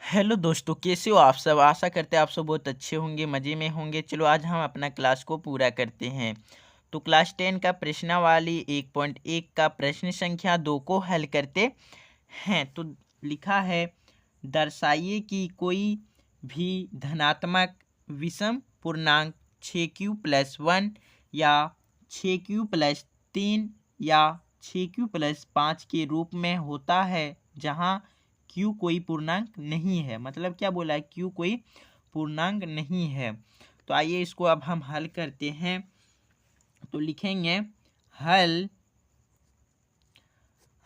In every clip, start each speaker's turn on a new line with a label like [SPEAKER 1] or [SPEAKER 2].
[SPEAKER 1] Hello दोस्तों, कैसे हो आप सब। आशा करते हैं आप सब बहुत अच्छे होंगे, मज़े में होंगे। चलो आज हम अपना क्लास को पूरा करते हैं। तो क्लास 10 का प्रश्नावली 1.1 का प्रश्न संख्या 2 को हल करते हैं। तो लिखा है, दर्शाइए कि कोई भी धनात्मक विषम पूर्णांक 6q+1 या 6q+3 या 6q+5 के रूप में होता है जहाँ q कोई पूर्णांक नहीं है। मतलब क्या बोला है, q कोई पूर्णांक नहीं है। तो आइए इसको अब हम हल करते हैं। तो लिखेंगे हल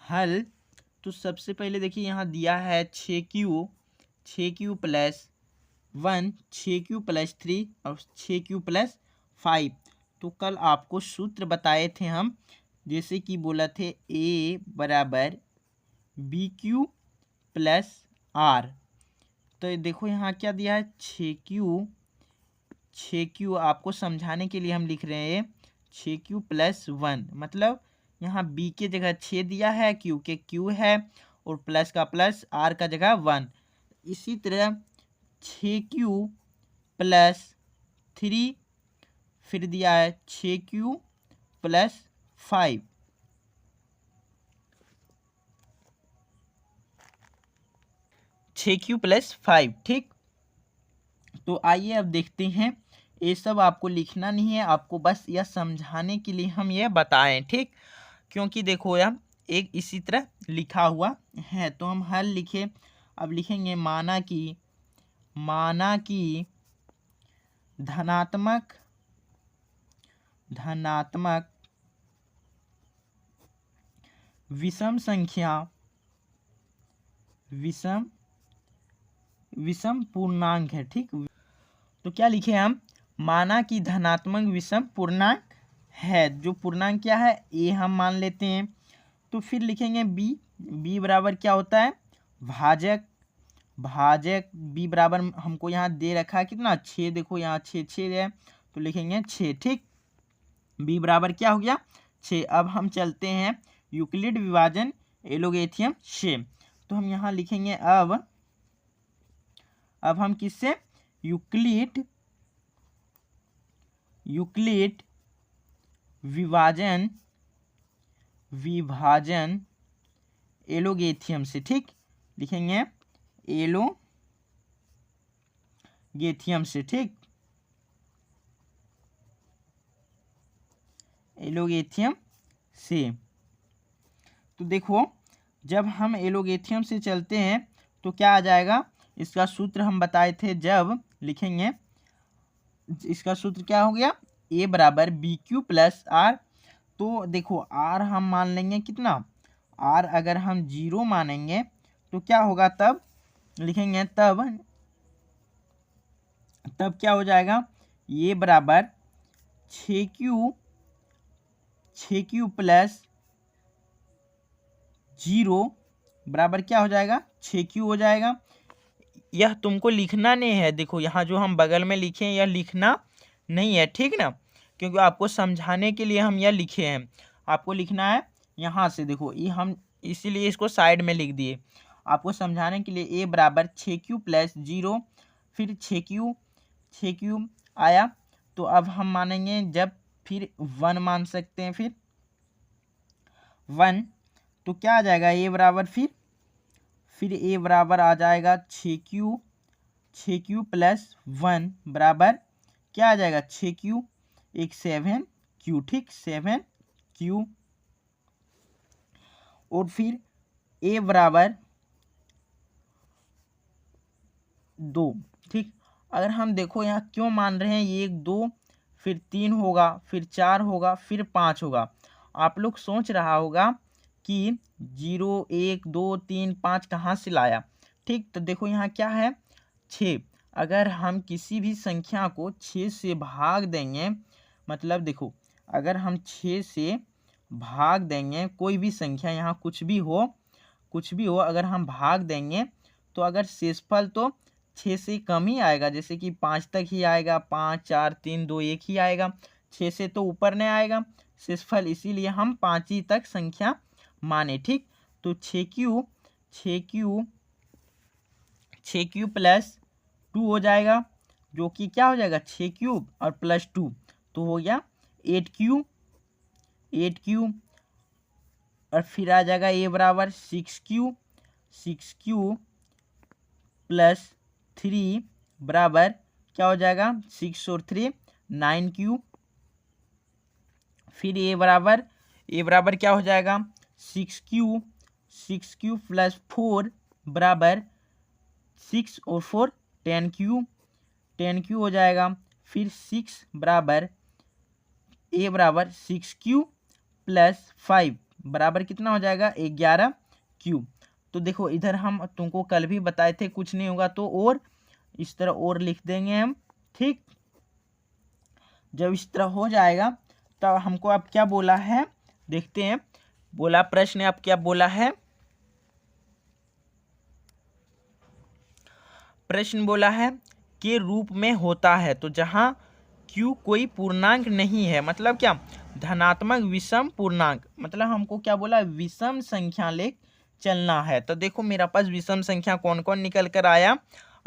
[SPEAKER 1] हल तो सबसे पहले देखिए यहाँ दिया है 6q, 6q+1, 6q+3 और 6q+5। तो कल आपको सूत्र बताए थे हम, जैसे कि बोला थे a बराबर BQ+R। तो देखो यहाँ क्या दिया है 6q आपको समझाने के लिए हम लिख रहे हैं 6q+1। मतलब यहाँ b के जगह 6 दिया है, q के q है और प्लस का प्लस, r का जगह 1। इसी तरह 6q+3 फिर दिया है 6q+5। 6q+5, ठीक। तो आइए अब देखते हैं। ये सब आपको लिखना नहीं है, आपको बस यह समझाने के लिए हम यह बताएं, ठीक। क्योंकि देखो यह एक इसी तरह लिखा हुआ है। तो हम हल लिखे, अब लिखेंगे माना कि धनात्मक विषम संख्या विषम पूर्णांक है, ठीक। तो क्या लिखे हम, माना कि धनात्मक विषम पूर्णांक है। जो पूर्णांक क्या है, ए हम मान लेते हैं। तो फिर लिखेंगे बी बराबर क्या होता है, भाजक बी बराबर हमको यहाँ दे रखा है कितना 6। देखो यहाँ 6 है, तो लिखेंगे 6, ठीक। बी बराबर क्या हो गया 6। अब हम चलते हैं यूक्लिड विभाजन एलोगेथियम से। तो हम यहाँ लिखेंगे अब हम किससे, यूक्लिड विभाजन एलोगेथियम से, ठीक। लिखेंगे एलोगेथियम से, ठीक। एलोगेथियम से। तो देखो जब हम एलोगेथियम से चलते हैं तो क्या आ जाएगा, इसका सूत्र हम बताए थे। जब लिखेंगे इसका सूत्र क्या हो गया, a बराबर BQ+R। तो देखो R हम मान लेंगे कितना, R अगर हम 0 मानेंगे तो क्या होगा, तब लिखेंगे तब क्या हो जाएगा, a बराबर 6q+0 बराबर क्या हो जाएगा, 6q हो जाएगा। यह तुमको लिखना नहीं है। देखो यहाँ जो हम बगल में लिखे हैं यह लिखना नहीं है, ठीक ना। क्योंकि आपको समझाने के लिए हम यह लिखे हैं, आपको लिखना है यहाँ से। देखो ये हम इसीलिए इसको साइड में लिख दिए, आपको समझाने के लिए। a बराबर 6q+0, फिर 6q आया। तो अब हम मानेंगे जब, फिर 1 मान सकते हैं, फिर 1। तो क्या आ जाएगा, a बराबर फिर a बराबर आ जाएगा 6q+1 बराबर क्या आ जाएगा, 6q, एक 7q, ठीक, 7q। और फिर a बराबर 2, ठीक। अगर हम देखो यहाँ क्यों मान रहे हैं, ये 2 फिर 3 होगा, फिर 4 होगा, फिर 5 होगा। आप लोग सोच रहा होगा कि 0 1 2 3 5 कहाँ से लाया, ठीक। तो देखो यहाँ क्या है 6। अगर हम किसी भी संख्या को 6 से भाग देंगे, मतलब देखो अगर हम 6 से भाग देंगे कोई भी संख्या, यहाँ कुछ भी हो, अगर हम भाग देंगे तो अगर शेषफल तो 6 से कम ही आएगा। जैसे कि 5 तक ही आएगा, 5 4 3 2 1 ही आएगा, 6 से तो ऊपर नहीं आएगा शेषफल। इसीलिए हम 5 ही तक संख्या माने, ठीक। तो 6q 6 प्लस 2 हो जाएगा, जो कि क्या हो जाएगा 6 और प्लस 2 तो हो गया 8 और फिर आ जाएगा ए बराबर 6 प्लस 3 बराबर क्या हो जाएगा 6 और 3 9 फिर ए बराबर क्या हो जाएगा 6 प्लस 4 बराबर 6 और 4 10 हो जाएगा। फिर 6 बराबर ए बराबर 6 प्लस 5 बराबर कितना हो जाएगा 11 तो देखो इधर हम तुमको कल भी बताए थे कुछ नहीं होगा तो और इस तरह और लिख देंगे हम, ठीक। जब इस तरह हो जाएगा तब हमको अब क्या बोला है देखते हैं। बोला प्रश्न अब क्या बोला है, प्रश्न बोला है के रूप में होता है। तो जहां q कोई पूर्णांक नहीं है, मतलब क्या धनात्मक विषम पूर्णांक, मतलब हमको क्या बोला विषम संख्या ले चलना है। तो देखो मेरा पास विषम संख्या कौन कौन निकल कर आया,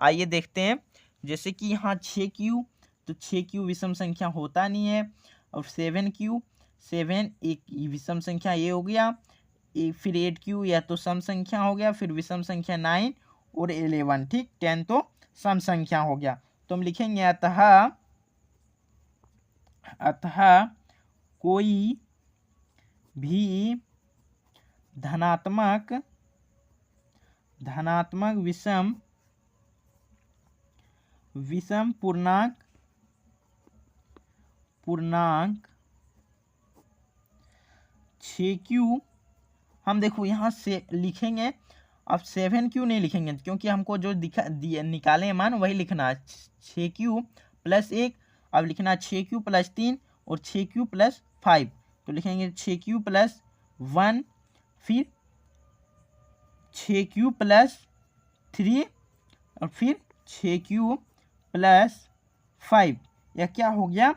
[SPEAKER 1] आइए देखते हैं। जैसे कि यहाँ 6q, तो 6q विषम संख्या होता नहीं है। और 7q, 7 एक विषम संख्या ये हो गया। फिर 8q या तो सम संख्या हो गया। फिर विषम संख्या 9 और 11, ठीक। 10 तो सम संख्या हो गया। तो हम लिखेंगे अतः कोई भी धनात्मक विषम पूर्णांक 6q हम देखो यहाँ से लिखेंगे। अब 7q नहीं लिखेंगे क्योंकि हमको जो निकाले मान वही लिखना है। 6q प्लस 1, अब लिखना 6q प्लस 3 और 6q प्लस 5। तो लिखेंगे 6q प्लस 1, फिर 6q प्लस 3 और फिर 6q प्लस 5। यह क्या हो गया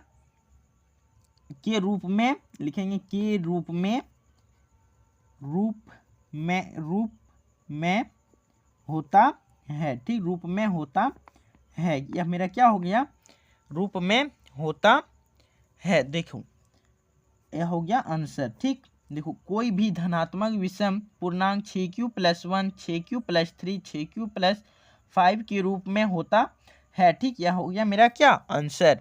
[SPEAKER 1] के रूप में लिखेंगे, के रूप में होता है, ठीक। रूप में होता है, यह मेरा क्या हो गया रूप में होता है। देखो यह हो गया आंसर, ठीक। देखो कोई भी धनात्मक विषम पूर्णांक 6q plus 1, 6q plus 3, 6q plus 5 के रूप में होता है, ठीक। यह हो गया मेरा क्या आंसर।